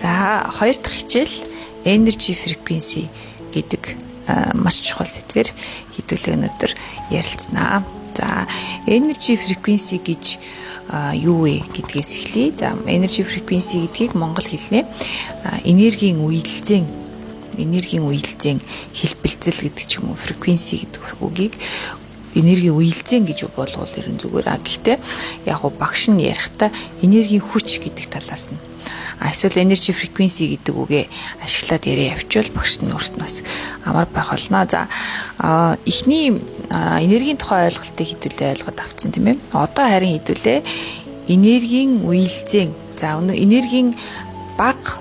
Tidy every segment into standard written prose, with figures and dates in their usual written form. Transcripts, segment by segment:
За хоёр дахь хичээл energy frequency гэдэг маш чухал сэдвээр хэдүүлээ өнөөдөр ярилцсанаа. За energy frequency гэж юу вэ гэдгээс эхлэе. За energy frequency гэдгийг монгол хэлнээ энергийн үйлзэн хэлбэлцэл гэдэг ч юм уу, frequency гэдэг үгийг энергийн үйлзэн гэж болгол ерэн зүгээр. Гэхдээ яг гоо багш нь ярихдаа энергийн хүч гэдэг талаас нь эсвэл energy frequency гэдэг үгээ ашиглаад яриа явуучвал багш нь өөрт нь бас амар байх болно. За эхний энергийн тухай ойлголтыг хэдүүлээ ойлгоод авцсан тийм ээ. Одоо харин хэдүүлээ энергийн үйлзэн. За энергийн бага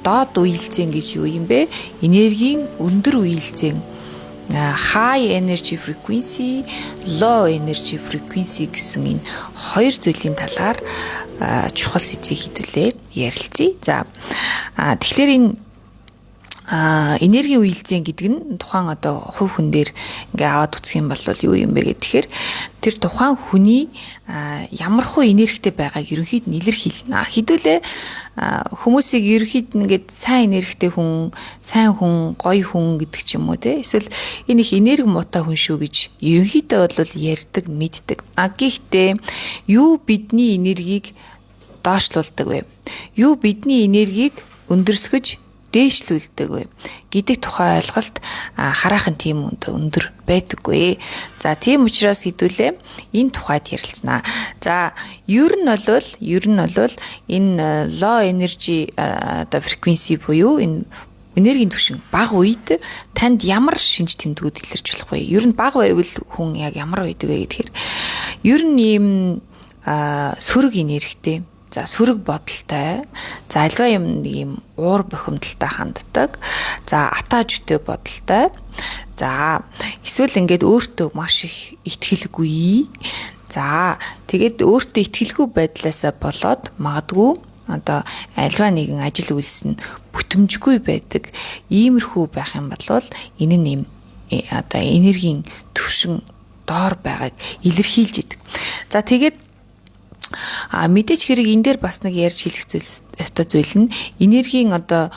доод үйлзэн гэж юу юм бэ? Энергийн өндөр үйлзэн, high energy frequency, low energy frequency гэсэн энэ хоёр зүйлийн талаар чухал сэдвийг хэдүүлээ ярилцъя. За тэгэхээр энэ энергийн үйлзэн гэдэг нь тухайн одоо хувь хүн дээр ингээ аваад үзэх юм бол юу юм бэ гэхээр тэр тухайн хүний ямар хөө энергитэй байгааг ерөнхийд нь илэрхийлнэ. Хэдүүлээ хүмүүсийг ерөнхийд нь ингээд сайн энергитэй хүн, сайн хүн, гоё хүн гэдэг ч юм уу те. Эсвэл энэ их энерги муутай хүн шүү гэж ерөнхийдөө бол ярьдаг, мэддэг. Гэхдээ юу бидний энергийг доошлуулдаг вэ? Юу бидний энергийг өндөрсгөж дээшлүүлдэг вэ гэдэг тухай ойлголт хараахан тийм өндөр байдаггүй. За тийм учраас хэдүүлээ энэ тухайд ярилцсанаа. За ер нь бол энэ low energy одоо frequency буюу энэ энергийн түвшин бага үед танд ямар шинж тэмдгүүд илэрч болох вэ? Ер нь бага байвал хүн яг ямар байдаг вэ гэхээр ер нь ийм сөрөг энергитэй, за сөрөг бодолтой, за альва юм нэг юм уур бухимдалтай ханддаг, за атаажтэй бодолтой, за эсвэл ингээд өөртөө маш их итгэлгүй, за тэгээд өөртөө итгэлгүй байдлаасаа болоод магадгүй одоо альва нэгэн ажил үйлс нь бүтэмжгүй байдаг иймэрхүү байх юм бол энэ нь юм одоо энергийн түвшин доор байгааг илэрхийлж идэг. За тэгээд мэдээж хэрэг энэ дээр бас нэг ярьж хэлэх зүйл нь энергийн одоо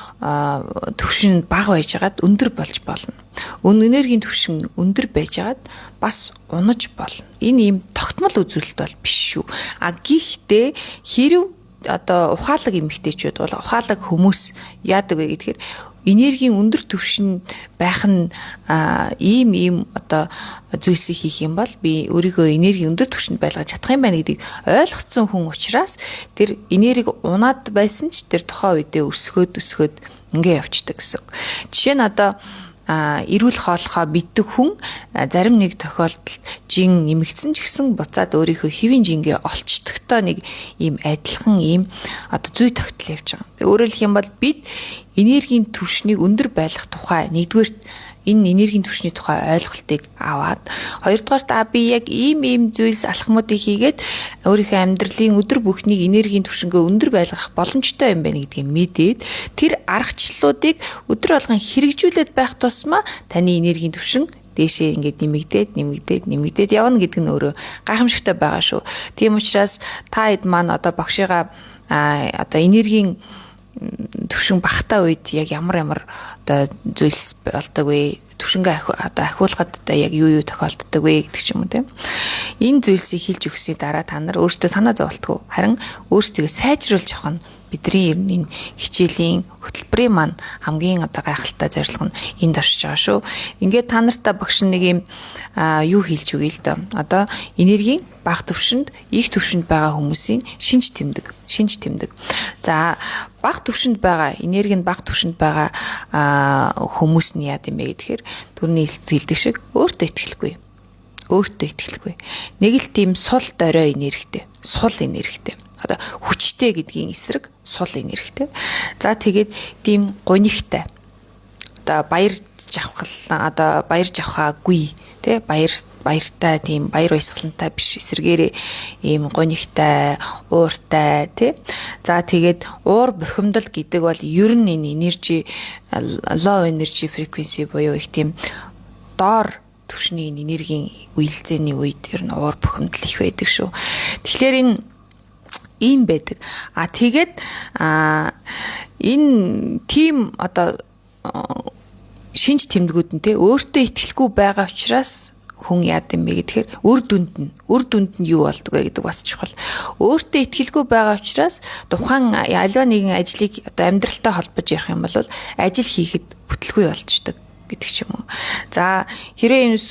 түвшин бага байжгаад өндөр болж болно. Энергийн түвшин өндөр байжгаад бас унаж болно. Энэ ийм тогтмол үзүүлэлт бол биш шүү. Гэхдээ хэрэв одоо ухаалаг эмэгтэйчүүд бол ухаалаг хүмүүс яадаг вэ гэхээр энергийн өндөр түвшин байх нь ийм одоо зүйлсийг хийх юм бол би өөрийгөө энергийн өндөр түвшинд байлгаж чадах юм байна гэдгийг ойлгоцсон хүн учраас тэр энергийг унаад байсан ч тэр тухайн үедээ өсгөөд ингээ явцдаг гэсэн. Жишээ нь одоо эрүүл хооллохоо мэддэг хүн зарим нэг тохиолдолд жин нэмэгдсэн ч гэсэн буцаад өөрийнхөө хэвийн жингээ олцдогтой нэг ийм адилхан ийм одоо зүй тогтол явж байгаа. Өөрөөр хэлэх юм бол бид энергийн түвшнийг өндөр байлгах тухай нэгдүгээр энэ энергийн түвшний тухай ойлголтыг аваад хоёрдугаарт би яг ийм зүйлс алхмуудыг хийгээд өөрийнхөө амьдралын өдөр бүхнийг энергийн түвшингөө өндөр байлгах боломжтой юм байна гэдгийг мэдээд тэр аргачлалуудыг өдөр болгон хэрэгжүүлээд байх тусмаа таны энергийн түвшин дээшээ ингээд нэмэгдээд явна гэдэг нь өөрөө гайхамшигтай байгаа шүү. Тийм учраас та хэд маань одоо багшигаа одоо энергийн түвшин багтаа үед яг ямар одоо зүйлс болдог вэ? Түвшингээ одоо ахиулахад одоо яг юу тохиолддог вэ гэдэг ч юм уу тийм. Энэ зүйлсийг хэлж өгсөний дараа та нар өөртөө санаа зовлтгүй. Харин өөрсдөө сайжруулж авах нь бидний ер нь энэ хичээлийн хөтөлбөрийн маань хамгийн одоо гайхалтай зорилго нь энд оршиж байгаа шүү. Ингээд та нартай багш нэг юм юу хэлж өгье л доо. Одоо энергийн бага түвшинд, их түвшинд байгаа хүмүүсийн шинж тэмдэг. За бага түвшинд байгаа, энергийн бага түвшинд байгаа хүмүүс нь яа гэм бэ гэхээр түрний хэлдэг шиг өөртөө итгэлгүй. Нэг л тийм сул дорой энергитэй, сул энергитэй. Одоо хүчтэй гэдгийн эсрэг сул энергитэй. За тэгээд тийм гунигтай. Одоо баяр жавхаагүй тий баяртай тийм баяр баясгалантай биш эсрэгээрээ ийм гунигтай, ууртай тий. За тэгээд уур бухимдал гэдэг бол ер нь энэ energy low energy frequency буюу их тийм доор түвшний энергийн үйлзээний үед ер нь уур бухимдал их байдаг шүү. Тэгэхээр энэ ийм байдаг. Тэгээд энэ тим одоо шинж тэмдгүүд нь те өөртөө итгэлгүй байгаа учраас хүн яад юм бэ гэхээр үр дүнд нь юу болдгоо гэдэг бас чухал. Өөртөө итгэлгүй байгаа учраас тухайн альва нэгэн ажлыг одоо амьдралтай холбож ярих юм бол ажил хийхэд бүтлгүй болчдөг гэдэг ч юм уу. За хэрэг энэ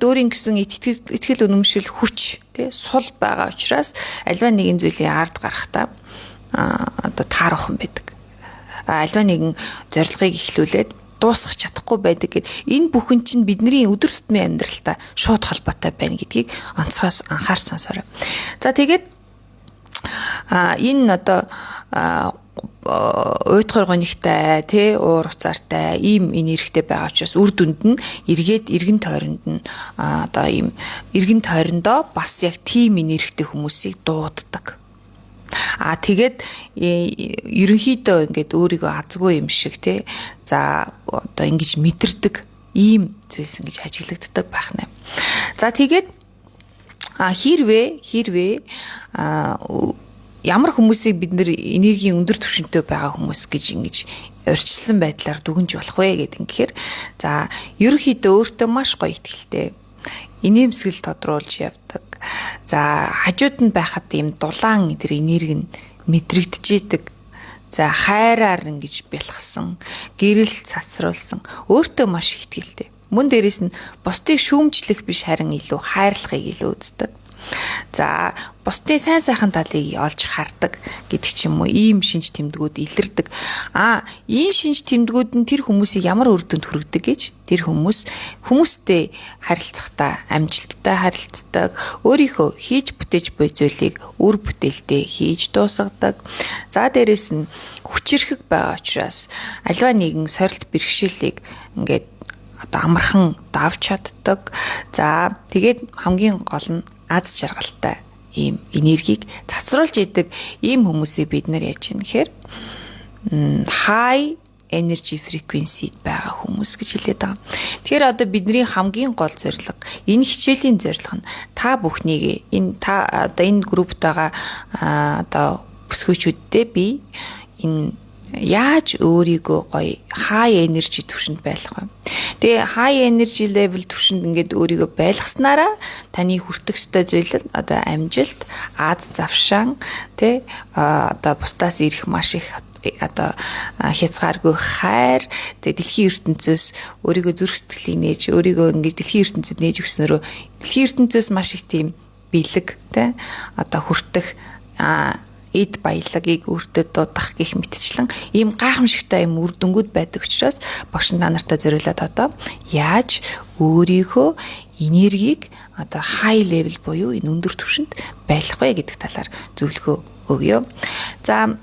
өөрийн гэсэн итгэл үнэмшил хүч тий сул байгаа учраас альва нэгэн зүйлийн ард гарахтаа одоо таарах юм байдаг. Альва нэгэн зорилгыг эхлүүлээд дуусгах чадахгүй байдаг гэд энэ бүхэн чинь бидний өдөр тутмын амьдралтай шууд холбоотой байна гэдгийг онцгоос анхаарсан сорой. За тэгээд энэ одоо уйтгар гонигтай тий уур уцаартай ийм энергитэй байгаа учраас үр дүнд нь эргээд эргэн тойронд нь одоо ийм эргэн тойрондоо бас яг тийм энергитэй хүмүүсийг дууддаг. Тэгээд ерөнхийдөө ингээд өөрийгөө азгүй юм шиг тий за одоо ингэж мэдэрдэг ийм зүйлс ингэж ажиглагддаг байх нэ. За тэгээд хэрвээ ямар хүмүүсийг бид нэр энергийн өндөр түвшинтэй байгаа хүмүүс гэж ингэж урьдчилсан байдлаар дүгнж болох вэ гэдэг ингэхээр за ерөнхийдөө өөртөө маш гоё итгэлтэй инээмсэгэл тодруулж явдаг. За хажууд нь байхад ийм дулаан тэр энерги нь мэдрэгдэж идэг. За хайраар ингэж бэлгсэн, гэрэл цацруулсан, өөртөө маш их итгэлтэй. Мөн дээрэс нь бусдыг шүүмжлэх биш харин илүү хайрлахыг илүү үздэг. За бусдын сайн сайхан талыг олж хардаг гэдэг ч юм уу ийм шинж тэмдгүүд илэрдэг. Энэ шинж тэмдгүүд нь тэр хүмүүсийг ямар үр дүнд хүргэдэг гэж тэр хүмүүстэй харилцахдаа амжилттай харилцдаг, өөрийнхөө хийж бүтээж буй зүйлийг үр бүтээлтэй хийж дуусгадаг. За дээрэс нь хүчирхэг байгаа учраас аливаа нэгэн сорилт бэрхшээлийг ингээд одоо амархан давж чаддаг. За тэгээд хамгийн гол нь аз жаргалтай ийм энергийг цацруулж идэг ийм хүмүүсийг бид нар яаж юм гэхээр high energy frequency байгаа хүмүүс гэж хэлээд байгаа. Тэгэхээр одоо бидний хамгийн гол зорилго энэ хичээлийн зорилго нь та бүхнийг энэ группт байгаа одоо бүсгүйчүүдтэй би энэ яаж өөрийгөө гоё high energy түвшинд байлгах вэ? Тэгээ high energy level түвшинд ингээд өөрийгөө байлгаснараа таны хүртэх ёстой зүйл нь одоо амжилт, аз завшаан, тэ одоо бусдаас ирэх маш их одоо хязгааргүй хайр, тэгээ дэлхийн ертөнцөөс өөрийгөө зүрх сэтгэлийг нээж, өөрийгөө ингээд дэлхийн ертөнцөд нээж өгснөрөө дэлхийн ертөнцөөс маш их тийм бэлэг, тэ одоо хүртэх эд баялагийг өөртөө дуудах гэх мэтчлэн ийм гайхамшигтай юм үр дүнгууд байдаг учраас багш та нартай зориулаад одоо яаж өөрийнхөө энергийг одоо high level буюу энэ өндөр түвшинд байлгах вэ гэдэг талаар зөвлөгөө өгье. За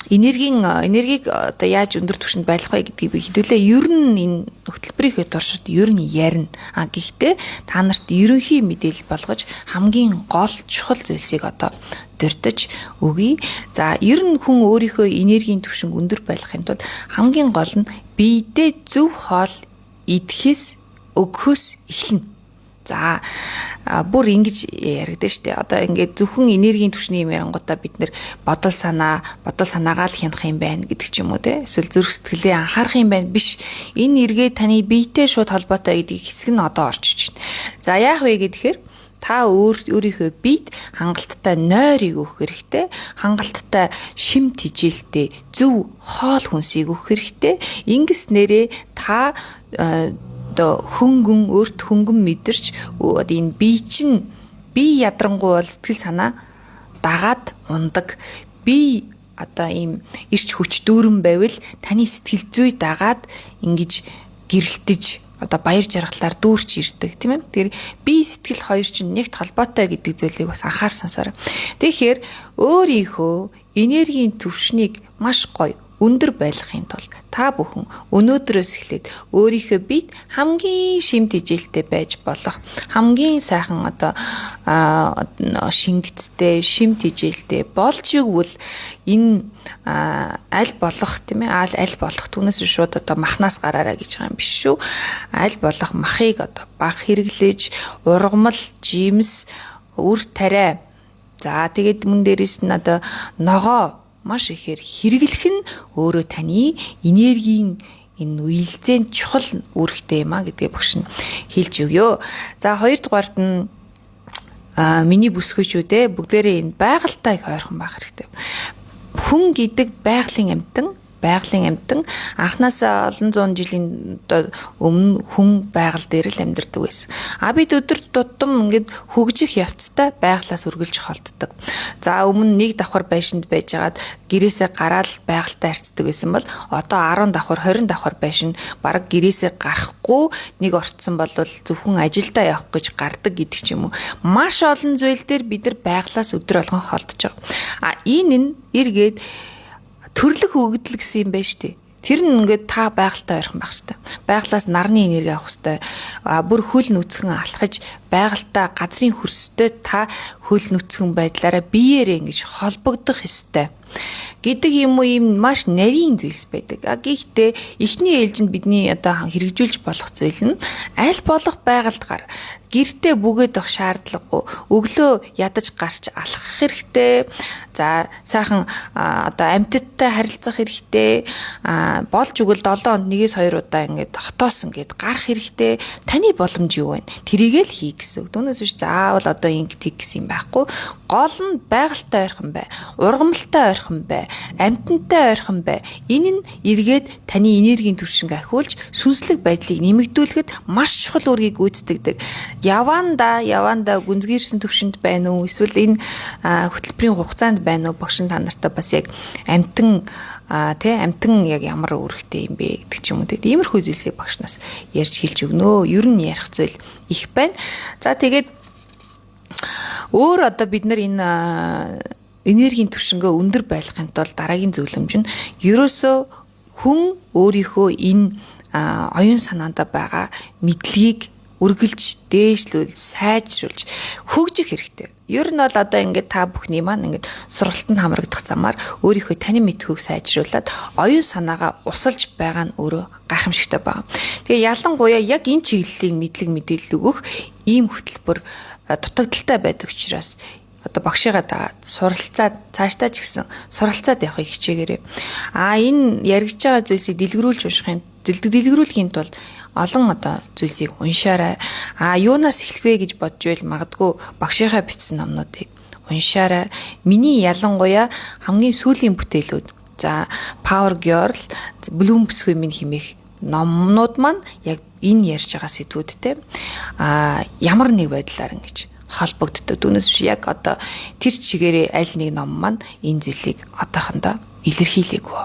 энергийг одоо яаж өндөр түвшинд байлгах вэ гэдгийг би хэдүүлээ ер нь энэ хөтөлбөрийнхээ туршид ер нь ярина. Гэхдээ та нарт ерөнхий мэдээлэл болгож хамгийн гол чухал зүйлсийг одоо дурдж өгье. За ер нь хүн өөрийнхөө энергийн түвшинг өндөр байлгахын тулд хамгийн гол нь биедээ зөв хоол идэхээс өгөхөөс эхэлнэ. За бүр ингэж яригдэн штэ. Одоо ингээд зөвхөн энергийн түвшний юм ярангуудаа бид нэр бодол санаагаа л хянах юм байна гэдэг ч юм уу те. Эсвэл зүрх сэтгэлээ анхаарах юм байна биш. Энэ эргээ таны биетэй шууд холбоотой гэдэг хэсэг нь одоо орж иж байна. За яах вэ гэхээр та өөрийнхөө биед хангалттай нойрыг өгөх хэрэгтэй, хангалттай шим тижээлтэй зөв хоол хүнсийг өгөх хэрэгтэй. Ингэснээрээ та одоо өөрт хөнгөн мэдэрч энэ бие ядрангуй бол сэтгэл санаа дагаад ундаг. Би одоо ийм ирч хүч дүүрэн байвал таны сэтгэл зүй дагаад ингэж гэрэлтэж одоо баяр жаргалаар дүүрч ирдэг тийм ээ. Тэгэхээр бие сэтгэл хоёр чинь нэгт холбоотой гэдэг зүйлийг бас анхаарсансаар. Тэгэхээр өөрийнхөө энергийн түвшнийг маш гоё өндөр байлгахын тулд та бүхэн өнөөдрөөс эхлээд өөрийнхөө биед хамгийн шим тижээлтэй байж болох, хамгийн сайхан одоо шингэцтэй, шим тижээлтэй болж игвэл энэ аль болох тийм ээ аль болох түүнээс шууд одоо махнаас гараараа гэж байгаа юм биш шүү. Аль болох махыг одоо баг хэрэглэж, ургамал, жимс, үр тариа. За тэгээд мөн дээрээс нь одоо ногоо маш ихээр хэрэглэх нь өөрөө таны энергийн энэ үйлзээнд чухал үүрэгтэй юм а гэдгээ багш нь хэлж өгөө. За хоёрдугаарт нь миний бүсгүйчүүдээ бүгдээрээ энэ байгальтай их ойрхон байх хэрэгтэй. Хүн гэдэг байгалийн амьтан анхнаасаа олон зуун жилийн өмнө хүн байгаль дээр л амьдардаг байсан. Бид өдөр тутам ингээд хөгжих явцтай байгалаас үргэлж холддог. За өмнө нэг давхар байшинд байжгаад гэрээсээ гараад байгальтай харьцдаг байсан бол одоо 10 давхар 20 давхар байшин бараг гэрээсээ гарахгүй нэг орцсон бол зөвхөн ажилдаа явах гэж гардаг гэдэг ч юм уу. Маш олон зүйл дээр бид нар байгалаас өдөр болгон холдож байгаа. Энэ нь эргээд төрлөх өгөгдөл гэсэн юм байна шүү дээ. Тэр нь ингээд та байгальтай ойрхон байх хэрэгтэй. Байгалаас нарны энерги авах хэрэгтэй. Бүр хөл нүцгэн алхаж байгальтай газрын хөрсөд та хөл нүцгэн байдлаараа биеэрээ ингэж холбогдох ёстой гэдэг юм уу, ийм маш нарийн зүйлс байдаг. Гэхдээ эхний ээлжинд бидний одоо хэрэгжүүлж болох зүйл нь аль болох байгальд гар. Гэртээ бүгээд авах шаардлагагүй. Өглөө ядаж гарч алхах хэрэгтэй. За сайхан одоо амьтадтай харилцах хэрэгтэй. Болж өгвөл 7 хонд 1-2 удаа ингээд хотоос ингээд гарах хэрэгтэй. Таны боломж юу вэ? Тэрийг л хий гэсэн үг. Түүнээс биш заавал одоо ингэ тэг гэсэн юм байхгүй. Гол нь байгальтай ойрхон бай. Ургамалтай ойрхон бай. Амьтантай ойрхон бай. Энэ нь эргээд таны энергийн түвшинг ахиулж сүнслэг байдлыг нэмэгдүүлэхэд маш чухал үүргийг гүйцэтгэдэг. Яванда гүнзгийрсэн төвшөнд байна уу? Эсвэл энэ хөтөлбөрийн хугацаанд байна уу? Багш та нартай бас яг амтан яг ямар үүрэгтэй юм бэ гэдэг ч юм уу. Иймэрхүү зүйлсийг багшнаас ярьж хэлж өгнө. Ер нь ярих зүйл их байна. За тэгээд өөр одоо бид нар энэ энергийн түвшингөө өндөр байлгахын тулд дараагийн зөвлөмж нь ерөөсөө хүн өөрийнхөө энэ оюун санаанда байгаа мэдлэгийг үргэлж дээшлүүл сайжруулж хөгжих хэрэгтэй. Ер нь бол одоо ингээд та бүхний маань ингээд сургалтанд хамрагдах замаар өөрийнхөө таны мэдхүйг сайжруулад оюун санаагаа усалж байгаа нь өөрөө гайхамшигтай байна. Тэгээ ялангуяа яг энэ чиглэлийн мэдээлэл өгөх ийм хөтөлбөр дутагдaltaй байдаг учраас одоо багшигаа дагаад суралцаад цаашдаа ч гэсэн суралцаад явахыг хичээгээрэй. Энэ яригдж байгаа зүйлсийг дэлгэрүүлэхийн тулд олон одоо зүйлсийг уншаарай. Юунаас эхлэх вэ гэж бодж байл магадгүй багшийнхаа бичсэн номнуудыг уншаарай. Миний ялангуяа хамгийн сүүлийн бүтээлүүд Power Girl, Bloom Swimming хэмээх номнууд маань яг энэ ярьж байгаа сэдвүүдтэй ямар нэг байдлаар ингэж холбогддог. Түүнээс яг одоо тэр чигээрээ аль нэг ном маань энэ зүйлийг одоохондоо илэрхийлээгүй.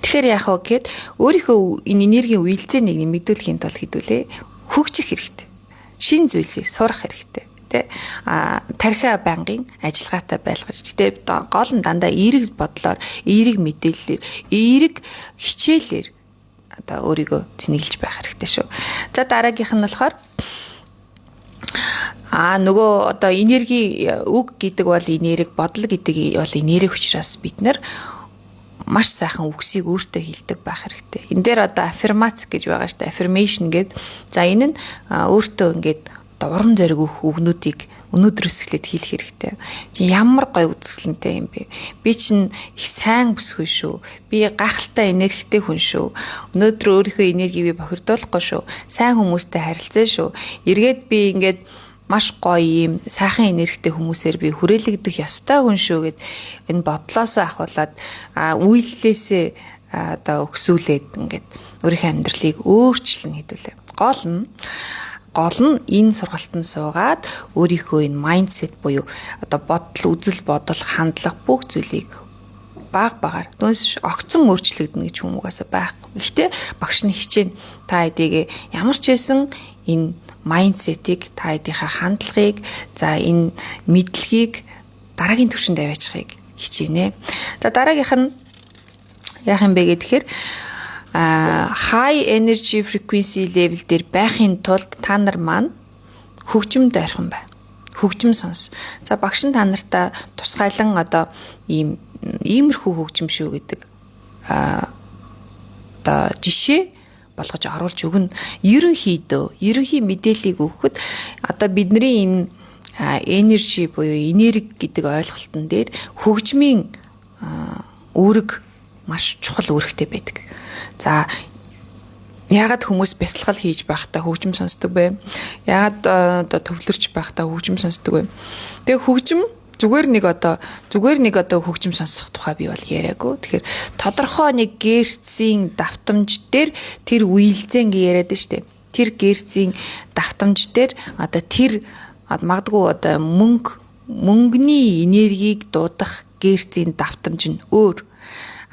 Тэгэхээр яах вэ гэхэд өөрийнхөө энэ энергийн үйлцээнийг нэмэгдүүлэхийн тулд хэдүүлээ хөгжих хэрэгтэй. Шинэ зүйлсийг сурах хэрэгтэй. Тархиа бангийн ажиллагаатай байлгаж. Гэтэ гол нь дандаа эерэг бодлоор, эерэг мэдээллээр, эерэг хичээлээр одоо өөрийгөө цэнэглэж байх хэрэгтэй шүү. За дараагийнх нь болохоор нөгөө одоо энерги үг гэдэг бол энерги, бодол гэдэг бол энерги учраас бид нар маш сайхан үгсийг өөртөө хэлдэг байх хэрэгтэй. Энэ дээр одоо аффирмац гэж байгаа шүү дээ. Affirmation гэдэг. За энэ нь өөртөө ингээд урам зориг өгөх үгнүүдийг өнөөдрөөс эхлээд хэлэх хэрэгтэй. Ямар гоё үзэсгэлэнтэй юм бэ? Би чинь их сайн бүсгүй шүү. Би гайхалтай энергитэй хүн шүү. Өнөөдөр өөрийнхөө энергийг бохирдуулахгүй шүү. Сайн хүмүүстэй харилцаа шүү. Эргээд би ингээд маш гоё юм сайхан энергитэй хүмүүсээр би хүрээлэгдэх ёстой хүн шүү гэд энэ бодлоосоо ахуулаад үйлдэлээсээ одоо өксүүлээд ингээд өөрийнхөө амьдралыг өөрчлөн хэдүүлээ. Гол нь энэ сургалтанд суугаад өөрийнхөө энэ майндсет буюу одоо үзэл бодол хандлага бүх зүйлийг багаар түүнээс огцон өөрчлөгдөнө гэж хүмүүгээс байхгүй. Гэхдээ багш нь хичээн та хэдийгээ ямар ч байсан энэ майндсетийг та хэдийнхээ хандлагыг энэ мэдлэгийг дараагийн түвшинд аваачихыг хичээнэ. За дараагийнх нь яах юм бэ гэхээр high energy frequency level дээр байхын тулд та нар маань хөгжимд ойрхон бай. Хөгжим сонс. За багш нь та нартаа тусгайлан одоо иймэрхүү хөгжим шүү гэдэг одоо жишээ болгож оруулж өгнө. Ерөнхий мэдээллийг өгөхөд одоо бидний энэ энержи буюу энерги гэдэг ойлголтын дээр хөгжмийн үүрэг маш чухал үүрэгтэй байдаг. За яагаад хүмүүс бясалгал хийж байхдаа хөгжим сонсдог вэ? Яагаад одоо төвлөрч байхдаа хөгжим сонсдог вэ? Тэгээ хөгжим зүгээр нэг одоо хөгжим сонсох тухай би бол яриаггүй. Тэгэхээр тодорхой нэг гэрцийн давтамж дээр тэр үеэлзэн гээ яриад нь штэ. Тэр гэрцийн давтамж дээр одоо тэр магадгүй одоо мөнгөний энергийг дуудах гэрцийн давтамж нь өөр.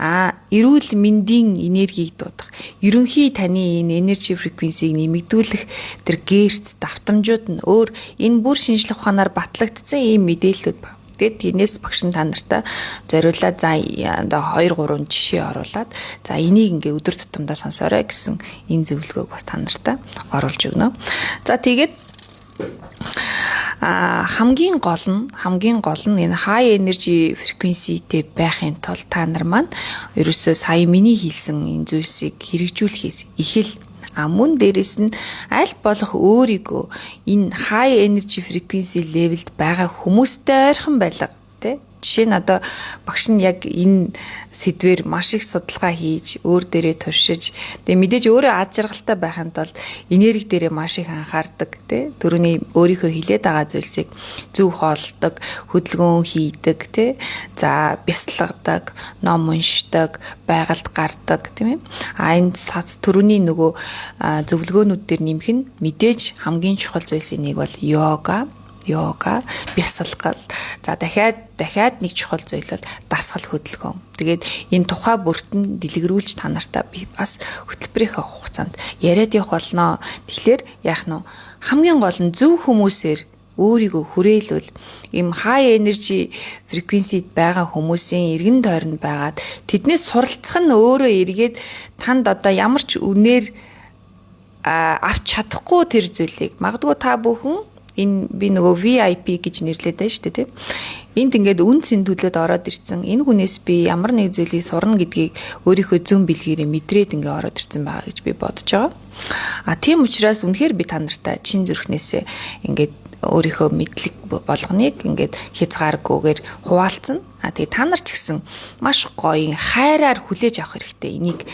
Эрүүл мэндийн энергийг дуудах, ерөнхий таны энэ energy frequency-г нэмэгдүүлэх тэр гэрц давтамжууд нь өөр. Энэ бүр шинжлэх ухаанаар батлагдсан ийм мэдээлэлүүд байна. Тэгээд энэс багш нь та нартай зориулаад за одоо 2 3 жишээ оруулаад за энийг ингээ өдөр тутамдаа сонсоорой гэсэн энэ зөвлөгөөг бас та нартай оруулж өгнө. За тэгээд хамгийн гол нь энэ high energy frequency-тэй байхын тулд та нар маань ерөөсөө сая миний хэлсэн энэ зүйлсийг хэрэгжүүлэхээс ихэл мөн дээрэс нь аль болох өөрийгөө энэ high energy frequency level-д байгаа хүмүүстэй ойрхон байлга тий. Жишээ нь одоо багш нь яг энэ сэдвэр маш их судалгаа хийж өөр дээрээ туршиж тэгээ мэдээж өөрөө ад жаргалтай байхын тулд энерги дээрээ маш их анхаардаг тий. Төрөний өөрийнхөө хилээд байгаа зүйлсийг зөв хоолдог, хөдөлгөөн хийдэг тий. За бясалгадаг, ном уншдаг, байгальд гардаг тийм ээ. Энэ төрөний нөгөө зөвлөгөөнүүд дээр нэмэх нь мэдээж хамгийн чухал зүйлсийн нэг бол йога, бясалгал. За дахиад нэг чухал зүйл бол дасгал хөдөлгөөн. Тэгээд энэ тухай бүртэн дэлгэрүүлж та нартай би бас хөтөлбөрийнхөө хугацаанд яриад явах болно. Тэгэхээр яах нь хамгийн гол нь зөв хүмүүсээр өөрийгөө хүрээлүүл им high energy frequency-д байгаа хүмүүсийн эргэн тойронд байгаад тэднээс суралцах нь өөрөө эргээд танд одоо ямар ч үнээр авч чадахгүй тэр зүйлийг магадгүй та бүхэн энэ би нөгөө VIP гэж нэрлэдэг байна шүү дээ тийм. Энд ингээд үнцийн төлөөд ороод ирсэн. Энэ хүнээс би ямар нэг зүйлийг сурна гэдгийг өөрийнхөө зүүн бэлгээрээ мэдрээд ингээд ороод ирсэн байгаа гэж би бодож байгаа. Тийм учраас үнэхээр би та нартай чин зүрхнээсээ ингээд өөрийнхөө мэдлэг болгоныг ингээд хязгааргүйгээр хуваалцсан. Тэгээ та нар ч гэсэн маш гоё хайраар хүлээж авах хэрэгтэй. Энийг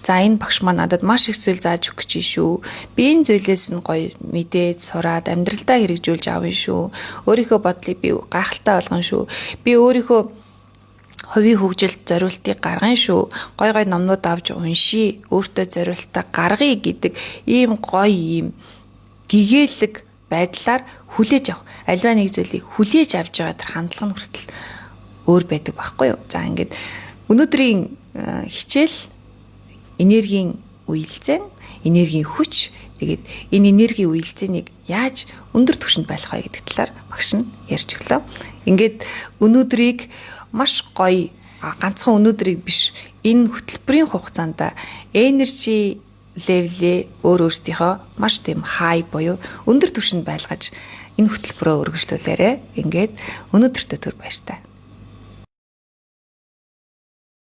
за энэ багш маань надад маш их зүйл зааж өгч шүү. Би энэ зүйлээс нь гоё мэдээд сураад амьдралдаа хэрэгжүүлж авна шүү. Өөрийнхөө бодлыг би гайхалтай болгоно шүү. Би өөрийнхөө хувийн хөгжилд зориултыг гаргана шүү. Гой номнууд авч уншия. Өөртөө зориултаа гаргая гэдэг ийм гоё ийм гэгээлэг байдлаар хүлээж авах. Альва нэг зүйлийг хүлээж авч байгаа тэр хандлага нь хүртэл өөр байдаг байхгүй юу? За ингээд өнөөдрийн хичээл энергийн үйлцэн, энергийн хүч, тэгээд энэ энергийн үйлцэнийг яаж өндөр түвшинд байлгах вэ гэдэг талаар багш нь ярьж өглөө. Ингээд өнөөдрийг маш гоё ганцхан өнөөдрийг биш энэ хөтөлбөрийн хугацаанд энержи левелээ өөрөөсдийнхөө маш тийм хай буюу өндөр түвшинд байлгаж энэ хөтөлбөрөө үргэлжлүүлээрэ. Ингээд өнөөдөртөө түр баяртай.